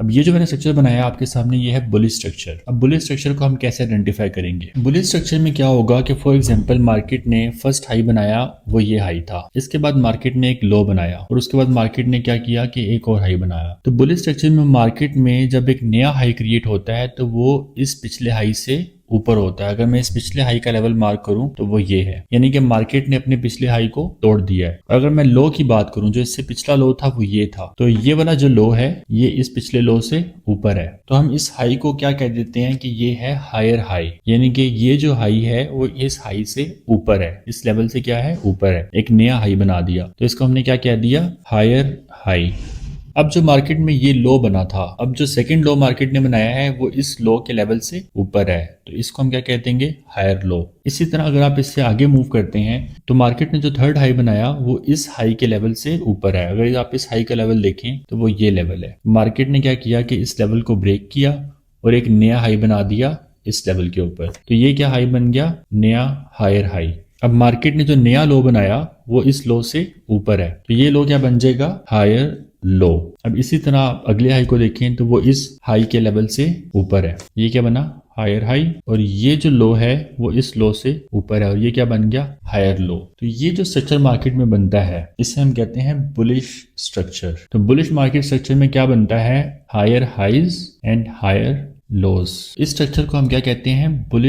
अब ये जो मैंने स्ट्रक्चर बनाया आपके सामने, ये है बुलिश स्ट्रक्चर। अब बुलिश स्ट्रक्चर को हम कैसे आइडेंटिफाई करेंगे? बुलिश स्ट्रक्चर में क्या होगा कि फॉर एग्जांपल मार्केट ने फर्स्ट हाई बनाया, वो ये हाई था। इसके बाद मार्केट ने एक लो बनाया और उसके बाद मार्केट ने क्या किया कि एक और हाई बनाया। तो बुलिश स्ट्रक्चर में मार्केट में जब एक नया हाई क्रिएट होता है तो वो इस पिछले हाई से ऊपर होता है। अगर मैं इस पिछले हाई का लेवल मार्क करूं तो वो ये है, यानी कि मार्केट ने अपने पिछले हाई को तोड़ दिया है। अगर मैं लो की बात करूं, जो इससे पिछला लो था वो ये था, तो ये वाला जो लो है ये इस पिछले लो से ऊपर है। तो हम इस हाई को क्या कह देते हैं कि ये है हायर हाई, यानी कि ये जो हाई है वो इस हाई से ऊपर है, इस लेवल से क्या है, ऊपर है, एक नया हाई बना दिया। तो इसको हमने क्या कह दिया, हायर हाई। अब जो मार्केट में ये लो बना था, अब जो सेकंड लो मार्केट ने बनाया है वो इस लो के लेवल से ऊपर है, तो इसको हम क्या कह देंगे, हायर लो। इसी तरह अगर आप इससे आगे मूव करते हैं तो मार्केट ने जो थर्ड हाई बनाया वो इस हाई के लेवल से ऊपर है। अगर आप इस हाई का लेवल देखें तो वो ये लेवल है। मार्केट ने क्या किया कि इस लेवल को ब्रेक किया और एक नया हाई बना दिया इस लेवल के ऊपर। तो ये क्या हाई बन गया, नया हायर हाई। अब मार्केट ने जो नया लो बनाया वो इस लो से ऊपर है, तो ये लो क्या बन जाएगा, हायर लो। अब इसी तरह आप अगले हाई को देखें तो वो इस हाई के लेवल से ऊपर है, ये क्या बना, हायर हाई। और ये जो लो है वो इस लो से ऊपर है और ये क्या बन गया, हायर लो। तो ये जो स्ट्रक्चर मार्केट में बनता है इसे हम कहते हैं बुलिश स्ट्रक्चर। तो बुलिश मार्केट स्ट्रक्चर में क्या बनता है, higher highs and higher lows. इस स्ट्रक्चर को हम क्या कहते हैं, बुलिश